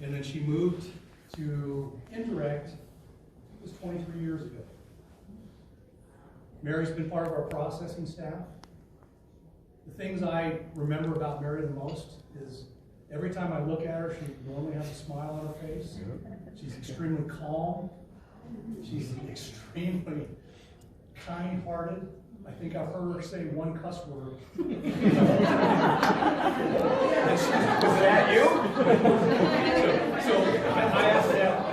And then she moved to indirect, it was 23 years ago. Mary's been part of our processing staff. The things I remember about Mary the most is every time I look at her, she normally has a smile on her face. She's extremely calm. She's extremely kind-hearted. I think I've heard her say one cuss word. Is that you? So I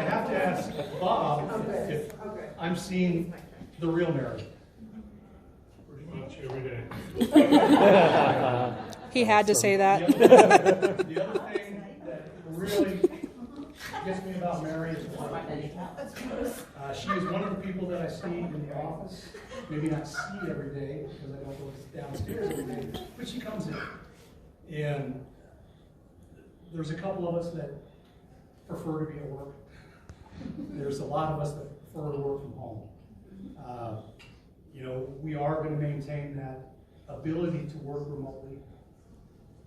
have to ask Bob if I'm seeing the real Mary. Pretty much every day. He had to say that. The other thing that really gets me about Mary is she is one of the people that I see in the office, maybe not see every day because I don't go downstairs every day, but she comes in. And there's a couple of us that prefer to be at work. There's a lot of us that prefer to work from home. You know, we are going to maintain that ability to work remotely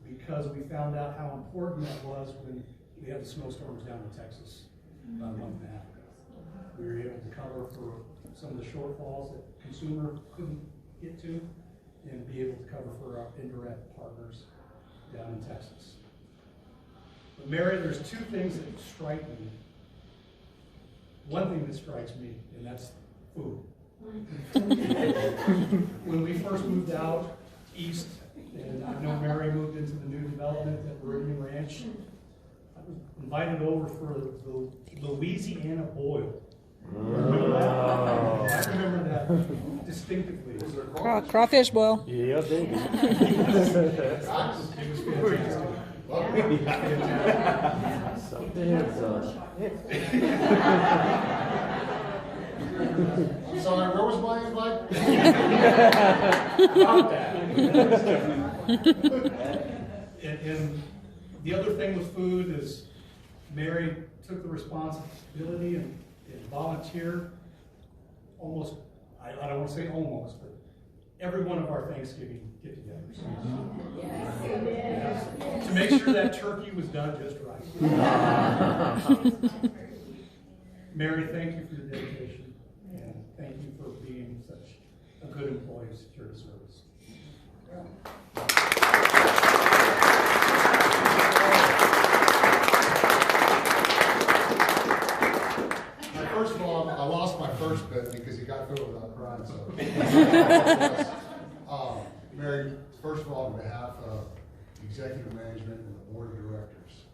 because we found out how important that was when we had the snowstorms down in Texas about a month and a half ago. We were able to cover for some of the shortfalls that consumer couldn't get to and be able to cover for our indirect partners down in Texas. But Mary, there's two things that strike me. One thing that strikes me, and that's food. When we first moved out east, and I know Mary moved into the new development at Meridian Ranch, I was invited over for the Louisiana boil. Remember that? I remember that distinctively. Crawfish boil. Yeah, baby. It was fantastic. I'm sorry, where was my invite? And the other thing with food is Mary took the responsibility and volunteered almost, I don't want to say almost, but every one of our Thanksgiving get-togethers. Yes. To make sure that turkey was done just right. Mary, thank you for your dedication, and thank you for being such a good employee of security service. First of all, I lost my first bet because he got through it without crying. So, Mary, first of all, on behalf of executive management and the board of directors,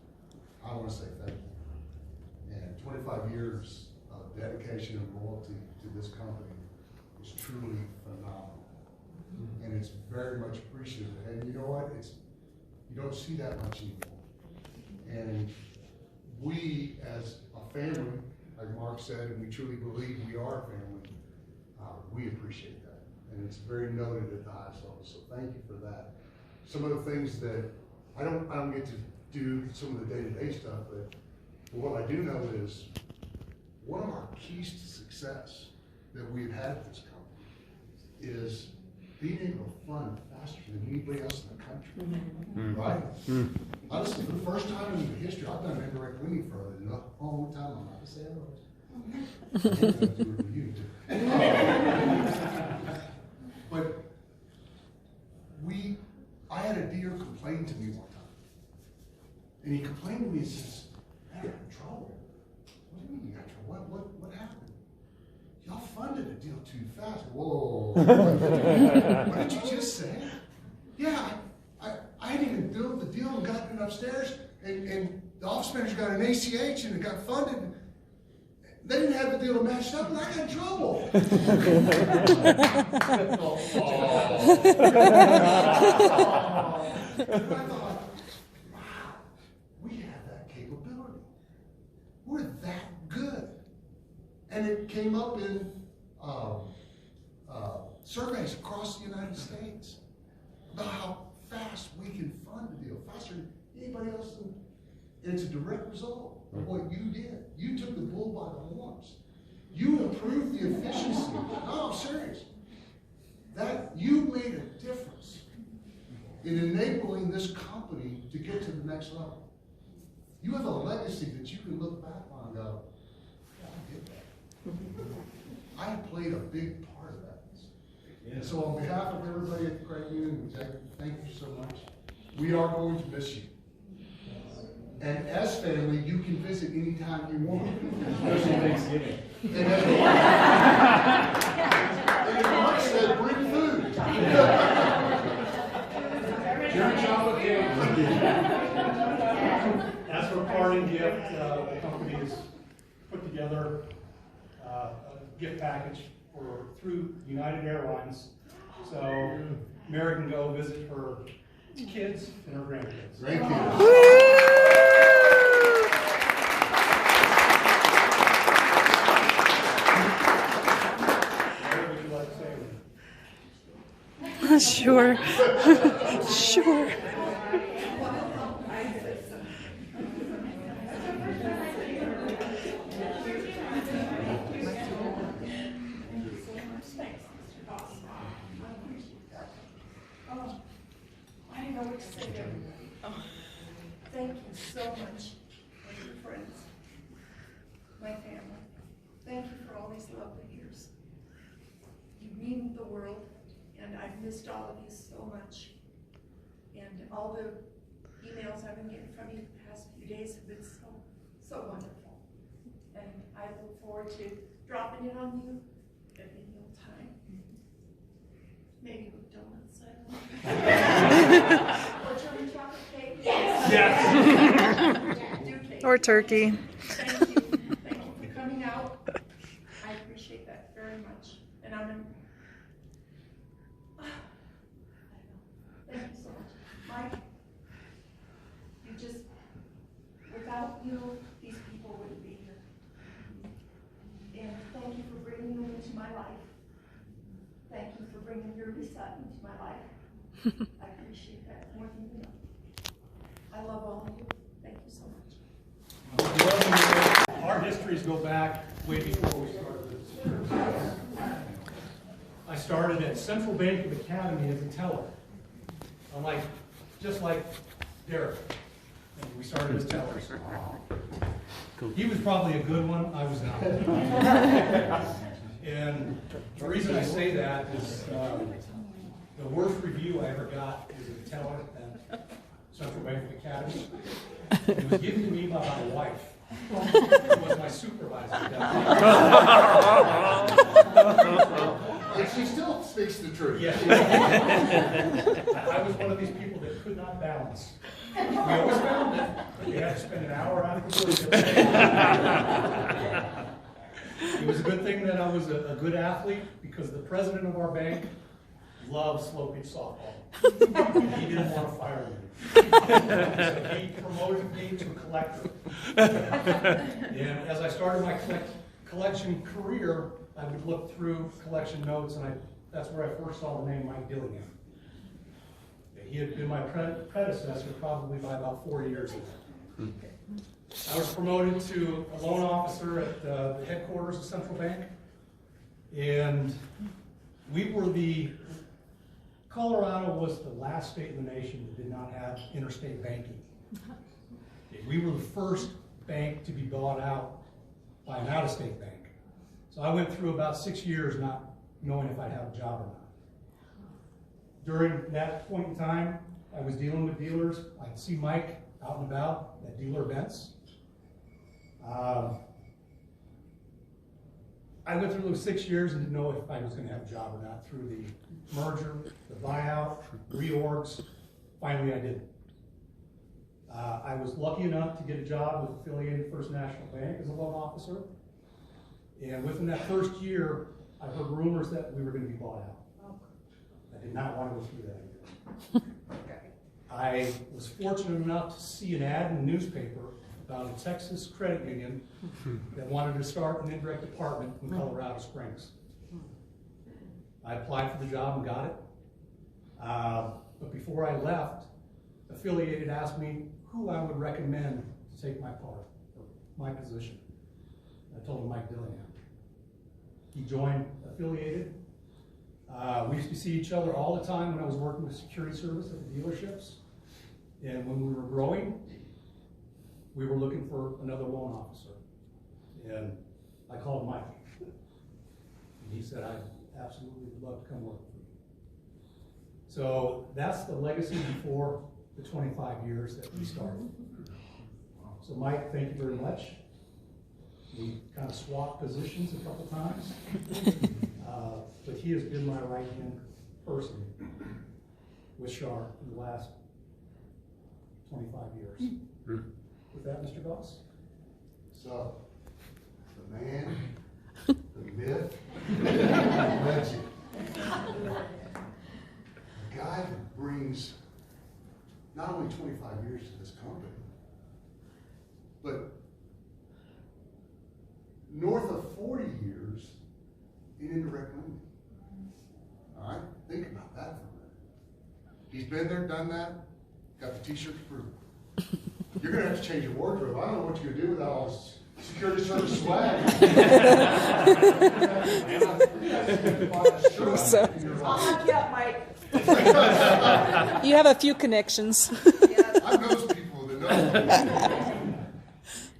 I want to say thank you. And 25 years of dedication and loyalty to this company is truly phenomenal, and it's very much appreciated. And you know what? You don't see that much anymore. And we, as a family, like Mark said, and we truly believe we are a family, we appreciate that. And it's very noted at the highest level, so thank you for that. Some of the things that, I don't get to do some of the day-to-day stuff, but what I do know is, one of our keys to success that we've had at this company is being able to fund faster than anybody else in the country, right? Honestly, for the first time in the history, I've done indirect lending for a long time. I'm not to say otherwise. But I had a dealer complain to me one time, and he complained to me and says, "Man, I'm in trouble." What do you mean you got trouble? What happened? Y'all funded a deal too fast. Whoa! What did you just say? Yeah, I hadn't even built the deal and gotten it upstairs, and the office manager got an ACH and it got funded. They didn't have the deal matched up, and I got in trouble. I thought, wow, we have that capability. We're that good. And it came up in surveys across the United States about how fast we can fund a deal, faster than anybody else. And it's a direct result of what you did. You took the bull by the horns. You improved the efficiency. No, I'm serious. That you made a difference in enabling this company to get to the next level. You have a legacy that you can look back on and go, yeah, I did that. I played a big part of that. And so on behalf of everybody at the credit union, thank you so much. We are going to miss you. And as family, you can visit anytime you want. Especially Thanksgiving. And as Mark said, bring food. Jerry chocolate cake. As for a parting gift, the company has put together a gift package through United Airlines. So Mary can go visit her kids and her grandkids. Grandkids. Mary, would you like to say anything? Sure. Sure. I don't know what to say to everybody. Thank you so much for your friends, my family. Thank you for all these lovely years. You mean the world, and I've missed all of you so much. And all the emails I've been getting from you the past few days have been so wonderful. And I look forward to dropping in on you at any old time. Maybe with donuts, I don't know. Or chili chocolate cake? Yes! Yes! Do cake. Or turkey. Thank you. Thank you for coming out. I appreciate that very much. And I'm in... Thank you so much. Mike, you just, without you, these people wouldn't be here. And thank you for bringing them into my life. Thank you for bringing your son into my life. I appreciate that more than you know. I love all of you. Thank you so much. Our histories go back way before we started this. I started at Central Bank of Academy as a teller. Just like Derek. And we started as tellers. He was probably a good one, I was not. And the reason I say that is the worst review I ever got is a teller at Central Bank of Academy. It was given to me by my wife. It was my supervisor. And she still speaks the truth. Yeah. I was one of these people that could not balance. We always found it, but you had to spend an hour afterwards. It was a good thing that I was a good athlete because the president of our bank loved slow pitch softball. He didn't want to fire me. So he promoted me to collector. And as I started my collection career, I would look through collection notes, and that's where I first saw the name Mike Dillingham. He had been my predecessor probably by about 4 years ago. I was promoted to a loan officer at the headquarters of Central Bank, and we were Colorado was the last state in the nation that did not have interstate banking. We were the first bank to be bought out by an out-of-state bank. So I went through about 6 years not knowing if I'd have a job or not. During that point in time, I was dealing with dealers. I'd see Mike out and about at dealer events. I went through those 6 years and didn't know if I was going to have a job or not through the merger, the buyout, reorgs. Finally, I did. I was lucky enough to get a job with Affiliated First National Bank as a loan officer. And within that first year, I heard rumors that we were going to be bought out. I did not want to go through that again. I was fortunate enough to see an ad in the newspaper about a Texas credit union that wanted to start an indirect department in Colorado Springs. I applied for the job and got it. But before I left, Affiliated asked me who I would recommend to take my part, or my position. I told him Mike Dillingham. He joined Affiliated. We used to see each other all the time when I was working with security service at the dealerships. And when we were growing, we were looking for another loan officer. And I called Mike. And he said, I absolutely would love to come work for you. So that's the legacy before the 25 years that we started. So Mike, thank you very much. We kind of swapped positions a couple times. But he has been my right-hand person with Shar in the last 25 years. With that, Mr. Goss? So, the man, the myth, the legend. The guy that brings not only 25 years to this company, but north of 40 years in indirect lending. All right? Think about that for a minute. He's been there, done that, got the t-shirts for. You're going to have to change your wardrobe. I don't know what you're going to do without all this security service swag. So, I'll hook you up, Mike. you have a few connections. I know those people that know.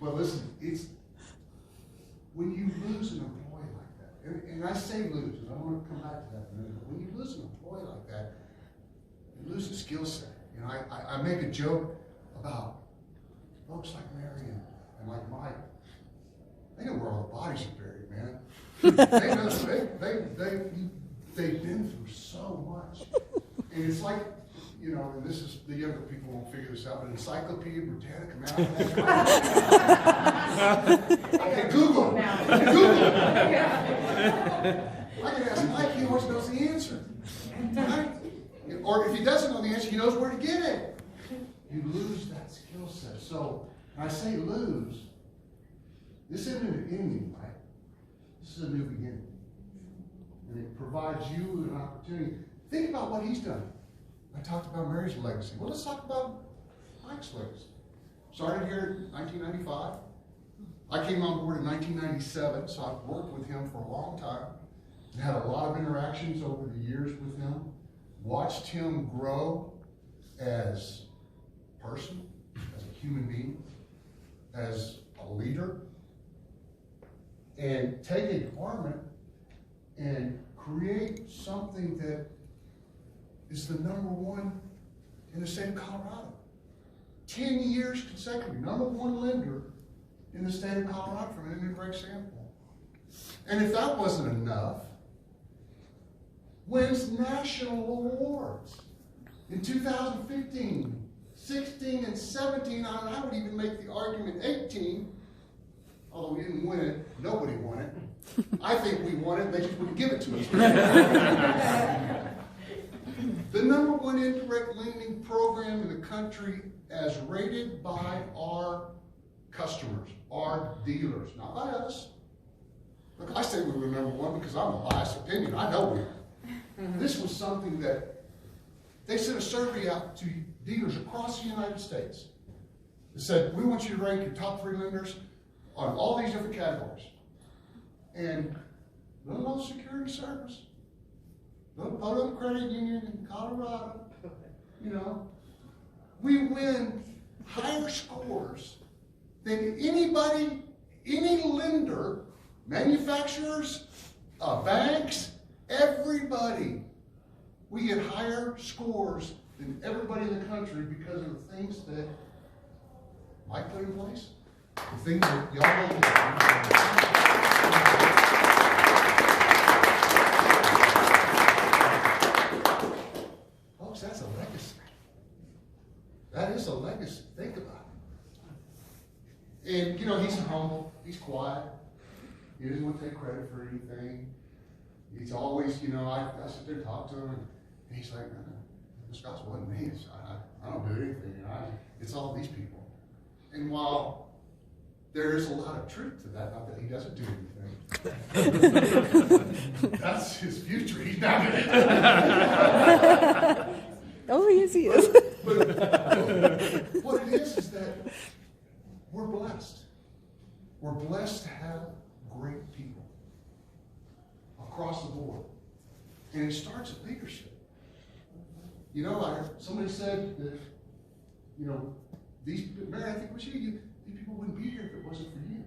But listen, it's when you lose an employee like that, and I say lose, and I want to come back to that in a minute, but when you lose an employee like that, you lose a skill set. You know, I make a joke about folks like Mary and like Mike. They know where all the bodies are buried, man. They know, they've been through so much. And it's like, you know, and this is, the younger people won't figure this out, but Encyclopedia Britannica, man. Okay, Google. Google. I can ask Mike, he always knows the answer. Right? Or if he doesn't know the answer, he knows where to get it. You lose that skill set. So, when I say lose, this isn't an ending, right? This is a new beginning. And it provides you an opportunity. Think about what he's done. I talked about Mary's legacy. Well, let's talk about Mike's legacy. Started here in 1995. I came on board in 1997, so I've worked with him for a long time. And had a lot of interactions over the years with him. Watched him grow as a person, as a human being, as a leader, and take a department and create something that is the #1 in the state of Colorado. 10 years consecutively, #1 lender in the state of Colorado from an indirect standpoint. And if that wasn't enough, wins national awards in 2015, 16, and 17, and I would even make the argument 18, although we didn't win it, nobody won it. I think we won it, they just wouldn't give it to us. The #1 indirect lending program in the country as rated by our customers, our dealers, not by us. Look, I say we were #1 because I'm a biased opinion. I know we are. This was something that they sent a survey out to dealers across the United States. It said, we want you to rank your top 3 lenders on all these different categories. And little security service, little public credit union in Colorado, you know, we win higher scores than anybody, any lender, manufacturers, banks, everybody. We get higher scores than everybody in the country because of the things that Mike put in place. The things that y'all don't do. Folks, that's a legacy. That is a legacy. Think about it. And, you know, he's humble. He's quiet. He doesn't want to take credit for anything. He's always, you know, I sit there and talk to him, and he's like, no, this guy's wasn't me. I don't do anything. It's all these people. And while there is a lot of truth to that, not that he doesn't do anything. That's his future. He's not going to. Oh, yes, he is. But what it is that we're blessed. We're blessed to have great people across the board. And it starts at leadership. You know, somebody said that, you know, Mary, I think what you these people wouldn't be here if it wasn't for you.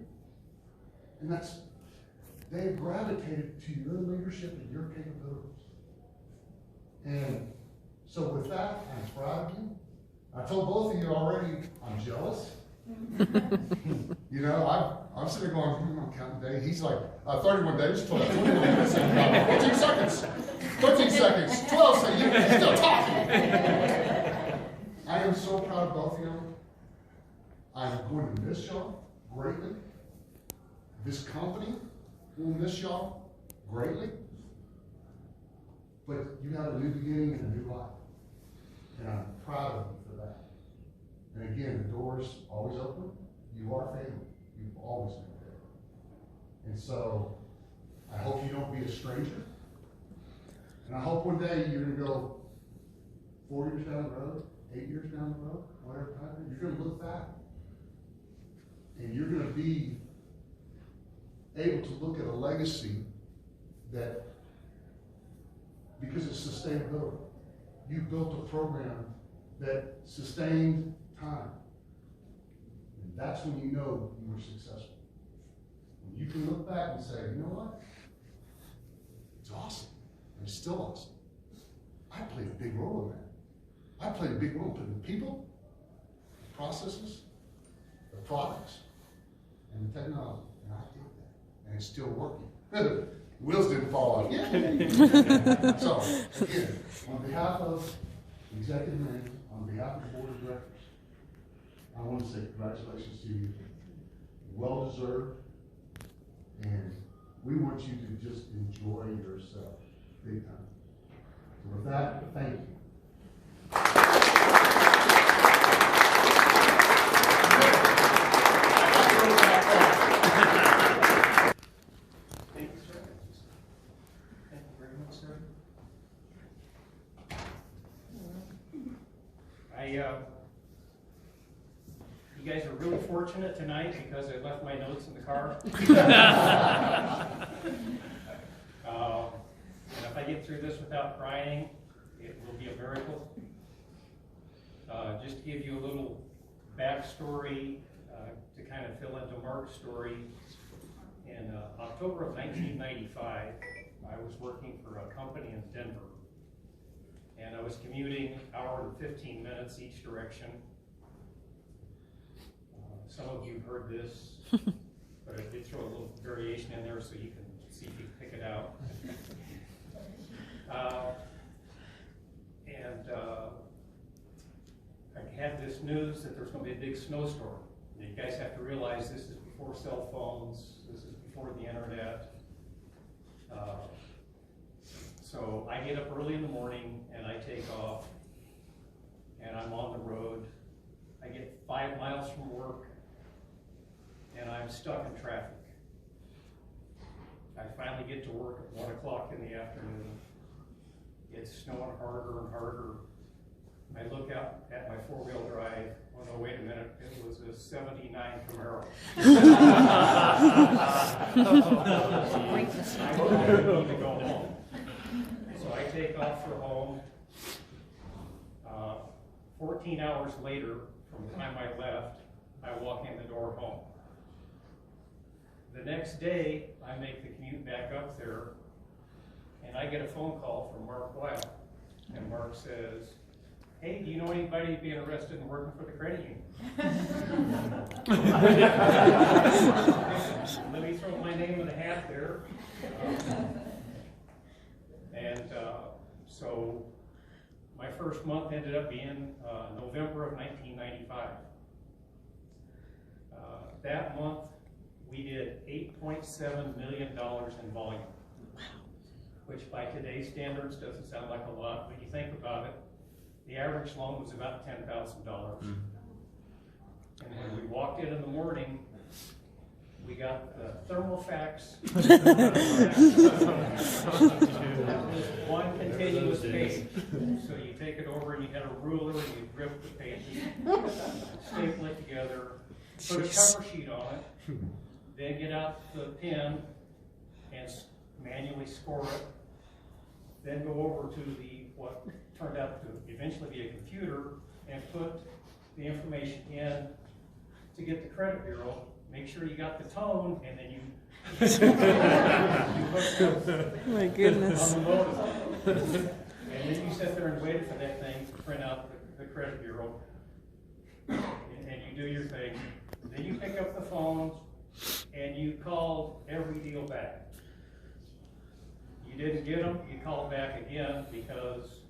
And they gravitated to your leadership and your capabilities. And so with that, I'm proud of you. I told both of you already, I'm jealous. You know, I'm sitting there going, I'm counting days. He's like, 31 days, 12, 21 minutes, 14 seconds, 13 seconds, 12 seconds, you're still talking. I am so proud of both of you. I'm going to miss y'all greatly. This company will miss y'all greatly. But you have a new beginning and a new life. And I'm proud of you for that. And again, the door's always open. You are family. You've always been family. And so, I hope you don't be a stranger. And I hope one day you're going to go 4 years down the road, 8 years down the road, whatever time, you're going to look back. And you're going to be able to look at a legacy that, because it's sustainability, you built a program that sustained time. And that's when you know you were successful. When you can look back and say, you know what? It's awesome. And it's still awesome. I played a big role in that. I played a big role in the people, the processes, the products, and the technology. And I did that. And it's still working. Wheels didn't fall off. Yeah. So, again, on behalf of the executive manager, on behalf of the board of directors, I want to say congratulations to you. Well deserved. And we want you to just enjoy yourself big time. So with that, thank you. Thank you, sir. Thank you very much, sir. You guys are really fortunate tonight because I left my notes in the car. And if I get through this without crying, it will be a miracle. Just to give you a little backstory to kind of fill into Mark's story. In October of 1995, I was working for a company in Denver. And I was commuting an hour and 15 minutes each direction. Some of you heard this, but I did throw a little variation in there so you can see if you can pick it out. I had this news that there's going to be a big snowstorm. And you guys have to realize this is before cell phones, this is before the internet. So I get up early in the morning and I take off and I'm on the road. I get 5 miles from work and I'm stuck in traffic. I finally get to work at 1 o'clock in the afternoon. It's snowing harder and harder. I look out at my 4-wheel drive. Oh no, wait a minute, it was a 79 Camaro. I need to go home. So I take off for home. 14 hours later, from the time I left, I walk in the door home. The next day, I make the commute back up there, and I get a phone call from Mark Weil. And Mark says, hey, do you know anybody being arrested and working for the credit union? Let me throw my name in the hat there. So my first month ended up being November of 1995. That month, we did $8.7 million in volume, which by today's standards doesn't sound like a lot, but you think about it, the average loan was about $10,000. And when we walked in the morning, we got the thermofax. One continuous page. So you take it over and you had a ruler and you rip the pages, staple it together, put a cover sheet on it, then get out the pen and manually score it, then go over to what turned out to eventually be a computer and put the information in to get the credit bureau, make sure you got the tone, and then you My goodness. on the motor. And then you sit there and wait for that thing to print out the credit bureau. And you do your thing. Then you pick up the phone and you call every deal back. You didn't get them, you called back again because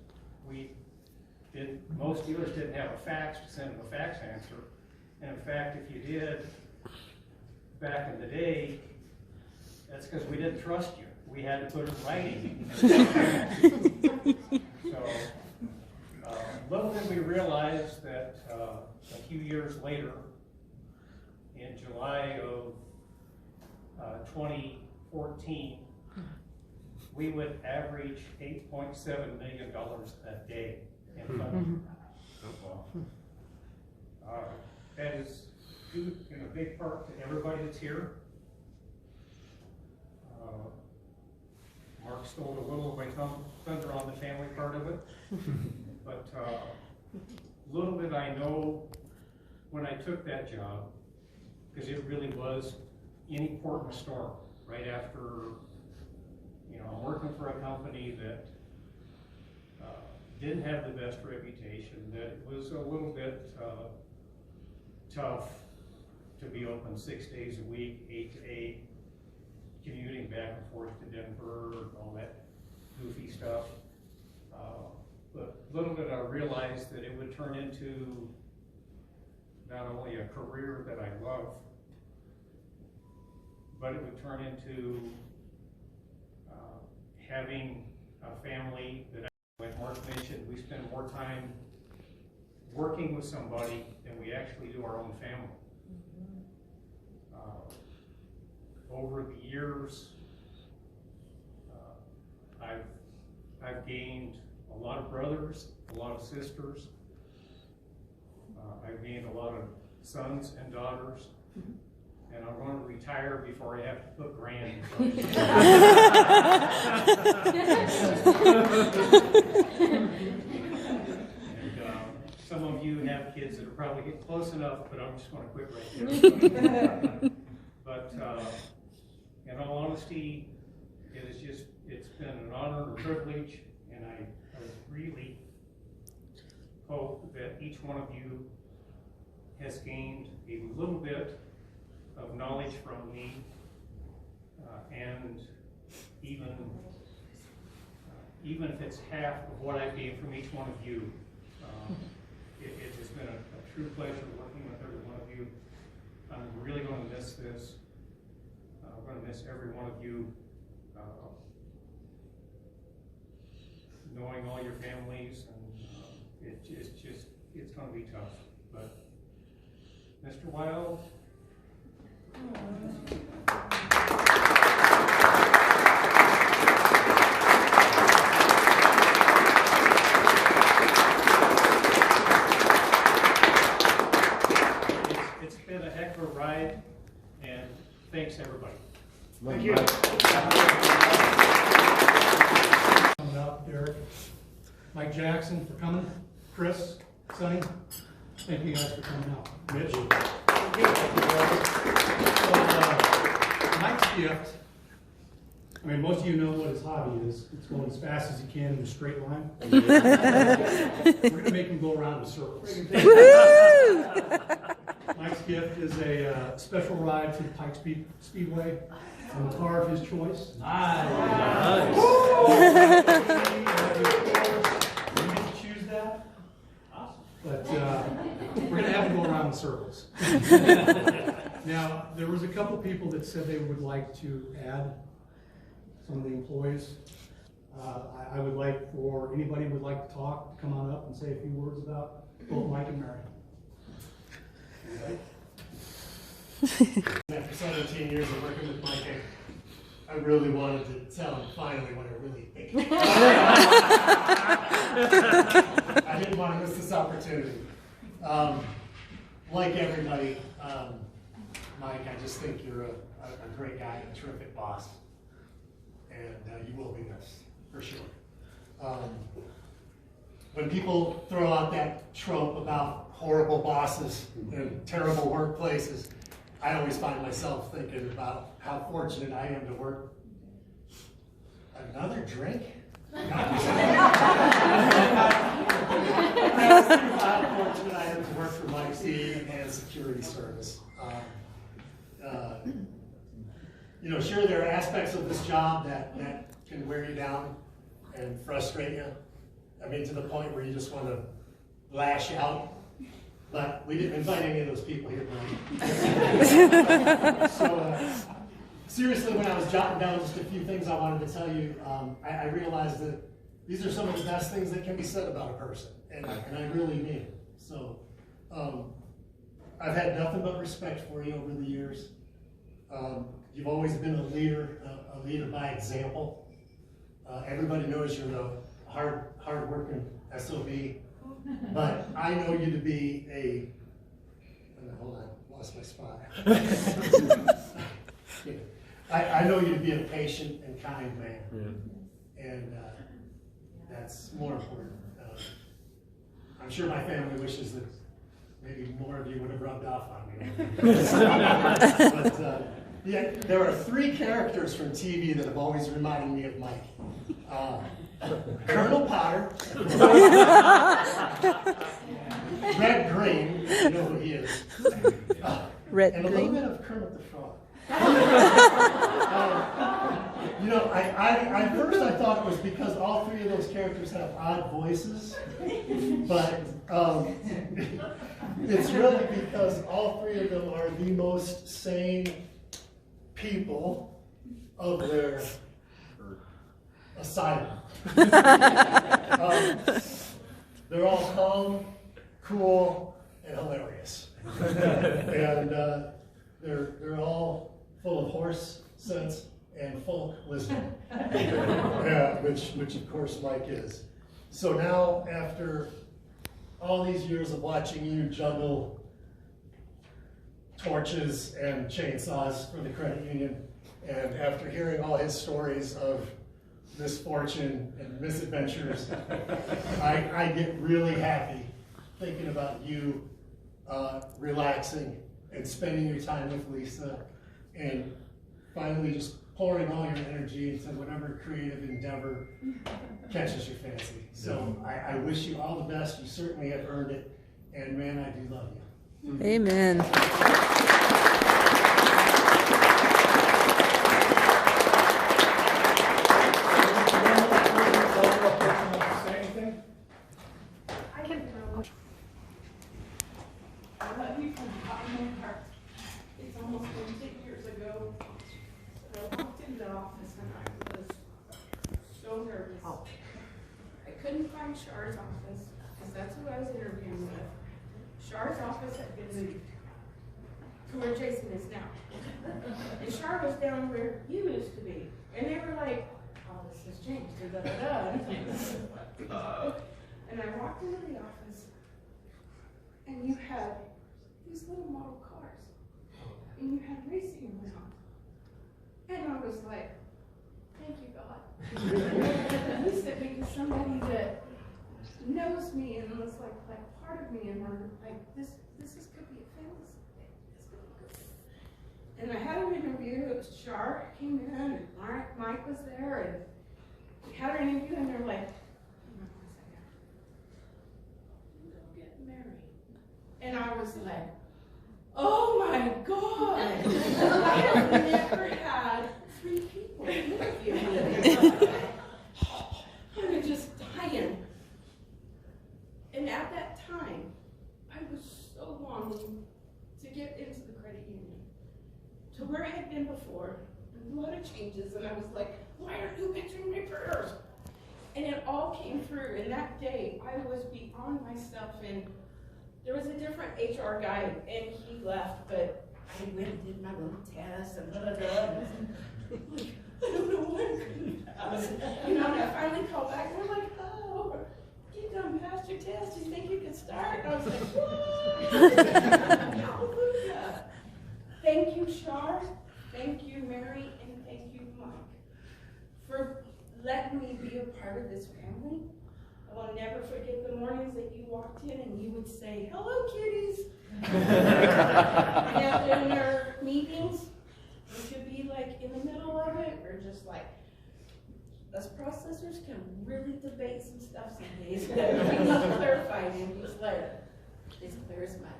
most dealers didn't have a fax to send them a fax answer. And in fact, if you did, back in the day, that's because we didn't trust you. We had to put it in writing. So, little did we realize that a few years later, in July of 2014, we would average $8.7 million a day in funding. That is due in a big part to everybody that's here. Mark stole a little of my thunder on the family part of it, but little did I know when I took that job, because it really was any port in a storm. Right after, I'm working for a company that didn't have the best reputation, that it was a little bit tough to be open 6 days a week, 8 to 8, commuting back and forth to Denver, and all that goofy stuff. But little did I realize that it would turn into not only a career that I love, but it would turn into having a family that, like Mark mentioned, we spend more time working with somebody than we actually do our own family. Over the years, I've gained a lot of brothers, a lot of sisters. I've gained a lot of sons and daughters, and I'm going to retire before I have to put grand in front of some of you have kids that are probably getting close enough, but I'm just going to quit right there. But in all honesty, it's been an honor and a privilege, and I really hope that each one of you has gained a little bit of knowledge from me, and even if it's half of what I've gained from each one of you, it has been a true pleasure working with every one of you. I'm really going to miss this. I'm going to miss every one of you, knowing all your families, and it's going to be tough. But Mr. Wild, it's been a heck of a ride, and thanks everybody. Thank you. Coming up, Derek, Mike Jackson for coming, Chris, Sonny, thank you guys for coming out. Mitch. So, Mike's gift, I mean, most of you know what his hobby is. It's going as fast as he can in a straight line. We're going to make him go around in circles. Mike's gift is a special ride to the Pike Speedway on the car of his choice. Nice. You get to choose that. Awesome. But we're going to have him go around in circles. Now, there was a couple people that said they would like to add some of the employees. I would like for anybody who would like to talk to come on up and say a few words about both Mike and Mary. After 17 years of working with Mike, I really wanted to tell him finally what I really think. I didn't want to miss this opportunity. Like everybody, Mike, I just think you're a great guy, a terrific boss, and you will be missed, for sure. When people throw out that trope about horrible bosses and terrible workplaces, I always find myself thinking about how fortunate I am to work. Another drink? How fortunate I am to work for Mike's and security service. You know, sure, there are aspects of this job that can wear you down and frustrate you. I mean, to the point where you just want to lash out. But we didn't invite any of those people here tonight. So, seriously, when I was jotting down just a few things I wanted to tell you, I realized that these are some of the best things that can be said about a person, and I really mean it. So, I've had nothing but respect for you over the years. You've always been a leader by example. Everybody knows you're a hard-working SOB, but I know you to be hold on, lost my spot. I know you to be a patient and kind man, and that's more important. I'm sure my family wishes that maybe more of you would have rubbed off on me. But yeah, there are 3 characters from TV that have always reminded me of Mike. Colonel Potter, Red Green, you know who he is, Red and a Green. little bit of Kermit the Frog. You know, at first I thought it was because all 3 of those characters have odd voices, but it's really because all 3 of them are the most sane people of their asylum. They're all calm, cool, and hilarious. And they're all full of horse sense and folk wisdom, which of course Mike is. So now, after all these years of watching you juggle torches and chainsaws for the credit union, and after hearing all his stories of misfortune and misadventures, I get really happy thinking about you relaxing and spending your time with Lisa, and finally just pouring all your energy into whatever creative endeavor catches your fancy. So I wish you all the best. You certainly have earned it, and man, I do love you. Amen. Say anything? I can tell. I love you from the bottom of my heart. It's almost been 10 years ago. I walked into the office and I was so nervous. I couldn't find Char's office because that's who I was interviewing with. Char's office had been moved to where Jason is now. And Char was down where you used to be. And they were like, oh, this has changed. Da, da, da, da. And I walked into the office and you had these little model cars. And you had racing around. And I was like, thank you, God. He sent me to somebody that knows me and was like part of me, and we're like, this could be a family someday. This could be good. And I had an interview. It was Char came in, and Mike was there, and we had an interview, and they're like, hang on 1 second. We'll get married. And I was like, oh my God! I have never had 3 people interview me. I'm just dying. And at that time, I was so longing to get into the credit union, to where I had been before, and a lot of changes, and I was like, why aren't you answering my prayers? And it all came through, and that day, I was beyond myself, and there was a different HR guy, and he left, but I went and did my little test, and blah, blah, blah. I don't know what I'm going to pass. You know, and I finally called back, and I'm like, oh, you done passed your test, you think you can start? And I was like, what? Hallelujah. Thank you, Char. Thank you, Mary, and thank you, Mike, for letting me be a part of this family, a I will never forget the mornings that you walked in and you would say, "Hello, kitties." And after in our meetings, we could be like in the middle of it, or just like, us processors can really debate some stuff some days. We need clarified and be clear. It's clear as mud.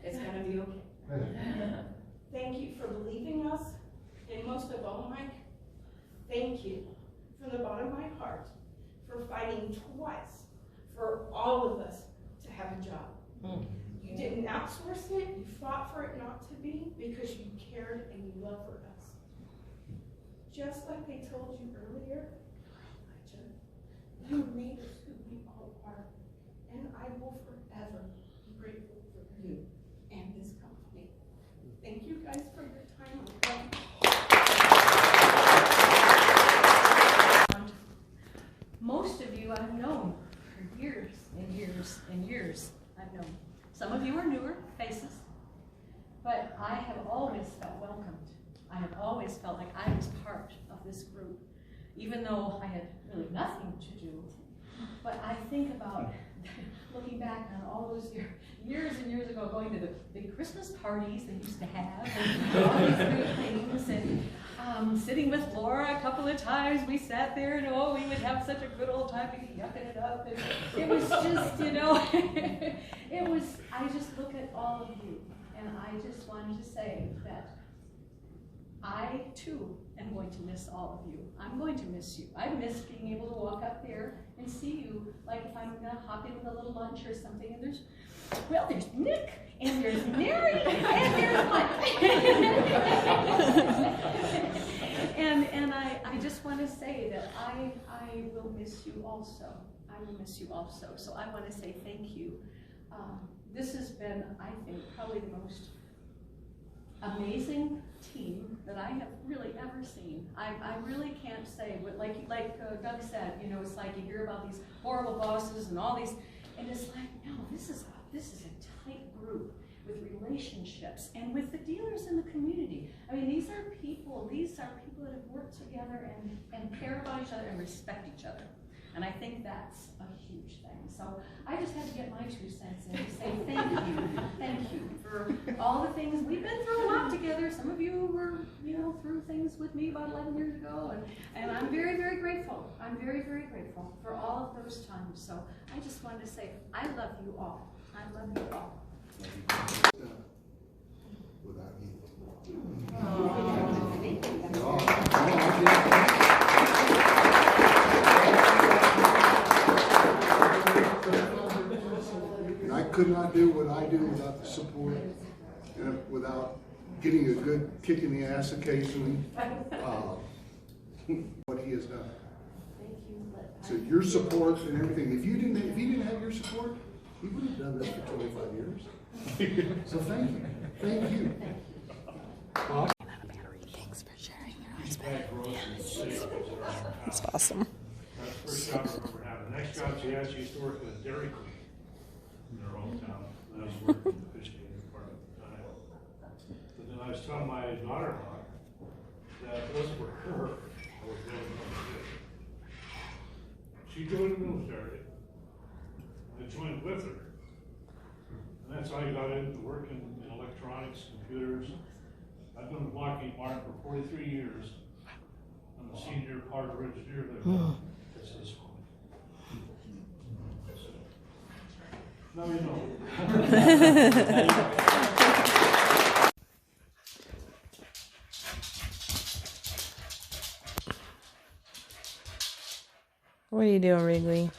It's gonna be okay. Thank you for believing us, and most of all, Mike, thank you from the bottom of my heart for fighting twice for all of us to have a job. You didn't outsource it, you fought for it not to be because you cared and you love for us. Just like they told you earlier, Elijah, you made us who we all are, and I will forever be grateful for you and this company. Thank you guys for your time. Most of you I've known for years and years and years. I've known. Some of you are newer faces, but I have always felt welcomed. I have always felt like I was part of this group, even though I had really nothing to do with it. But I think about looking back on all those years and years ago, going to the big Christmas parties they used to have, and all these great things, and sitting with Laura a couple of times. We sat there and we would have such a good old time, we'd be yucking it up, and it was just, it was, I just look at all of you, and I just wanted to say that I too am going to miss all of you. I'm going to miss you. I miss being able to walk up there and see you, like if I'm gonna hop in with a little lunch or something, and there's Nick, and there's Mary, and there's Mike. and I just want to say that I will miss you also. I will miss you also. So I want to say thank you. This has been, I think, probably the most amazing team that I have really ever seen. I really can't say, but like Doug said, it's like you hear about these horrible bosses and all these, and it's like, no, this is a tight group with relationships and with the dealers in the community. I mean, these are people that have worked together and care about each other and respect each other. And I think that's a huge thing. So I just had to get my 2 cents in to say thank you for all the things. We've been through a lot together. Some of you were, through things with me about 11 years ago, and I'm very, very grateful. I'm very, very grateful for all of those times. So I just wanted to say, I love you all. I love you all. Without you. And I could not do what I do without the support and without getting a good kick in the ass occasionally. What he has done. So your support and everything. If you didn't have your support, he wouldn't have done this for 25 years. So thank you. Thank you. Well, Thanks for sharing your She's back groceries. That's awesome. That's the first job I remember having. The next job she had, she used to work at a Dairy Queen in her hometown. And I was working in the fish game department at the time. But then I was telling my daughter-in-law that if it wasn't for her, I would never know this. She joined the military. I joined with her. And that's how I got into working in electronics, computers. I've been with Lockheed Martin for 43 years. I'm the senior hardware engineer there. That's this one. Now you know. What are you doing, Wrigley?